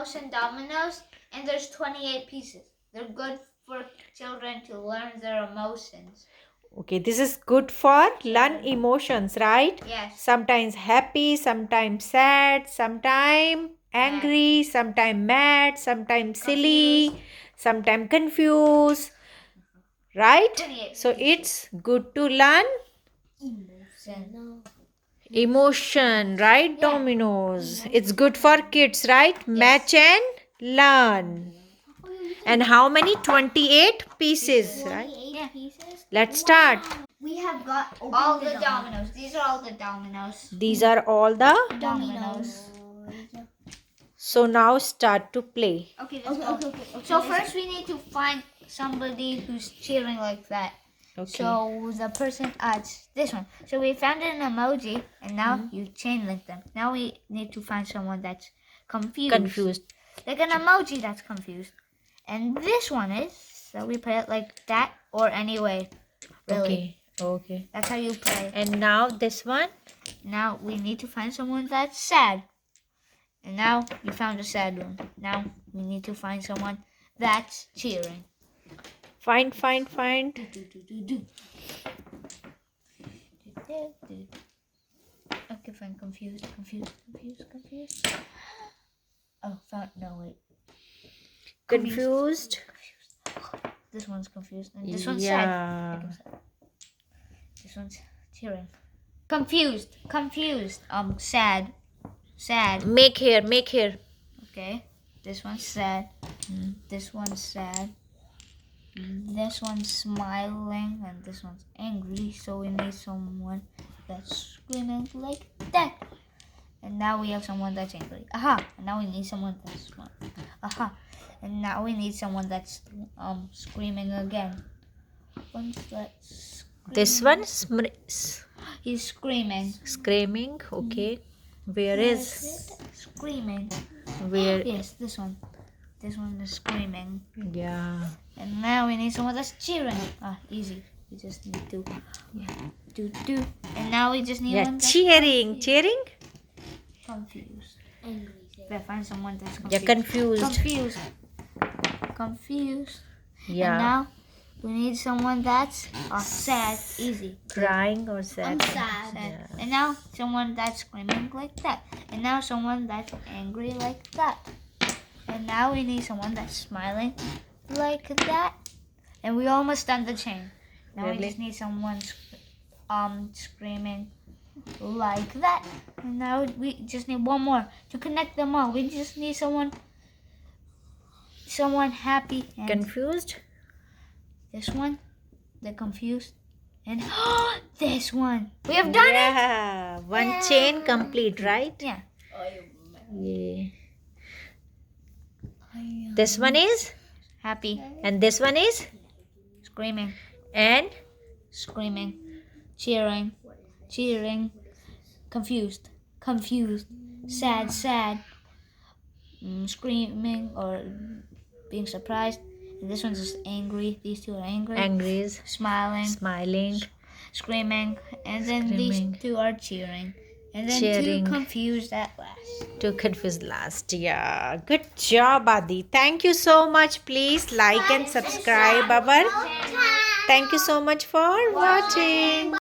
emotion dominoes, and there's 28 pieces. They're good for children to learn their emotions. Okay, this is good for learn emotions, right? Yes. Sometimes happy, sometimes sad, sometimes angry, sometimes mad, sometimes silly, sometimes confused, right? 28 So pieces. it's good to learn emotion, right? Yeah. Dominoes. It's good for kids, right? Match and learn. And how many? 28 pieces, right? 28 pieces. Let's start. We have got all the dominoes. These are all the dominoes. These are all the Dominoes. So now start to play. Okay, let's go. So first we need to find somebody who's cheering like that. Okay. So the person adds this one. So we found an emoji, and now you chain link them. Now we need to find someone that's confused. Like an emoji that's confused. And this one is, so we play it like that or anyway. Really. Okay. That's how you play. And now this one. Now we need to find someone that's sad. And now you found a sad one. Now we need to find someone that's cheering. Find. Okay, fine. Confused. Oh, found. No, wait. Confused. This one's confused. And this one's Yeah. sad. This one's cheering. Confused. Sad. Make here. Okay. This one's sad. This one's sad. This one's smiling, and this one's angry. So we need someone that's screaming like that. And now we have someone that's angry. Aha! And now we need someone that's smiling. Aha! And now we need someone that's screaming again. This one He's screaming. screaming. Okay. Where is Screaming. where? Yes, this one. This one is screaming. Yeah. And now we need someone that's cheering. Easy. We just need to do. And now we just need one that's Cheering. confused. Angry. Better find someone that's Yeah, confused. Yeah. And now we need someone that's sad. Easy. Crying or sad. Sad. Yeah. And now someone that's screaming like that. And now someone that's angry like that. And now we need someone that's smiling like that. And we almost done the chain. Now we just need someone screaming like that. And now we just need one more to connect them all. We just need someone happy and Confused. this one, the confused, and this one. We have done it. Yeah. One chain complete, right? Yeah. Yeah. This one is, Happy, and this one is, screaming, and screaming, cheering, confused, sad, screaming or being surprised. And this one's just angry. These two are angry. angry, Smiling, screaming, and then these two are cheering. And then Cheering. two confused at last. too confused last. Yeah. Good job, Adi. Thank you so much. Please like and subscribe our. Thank you so much for watching.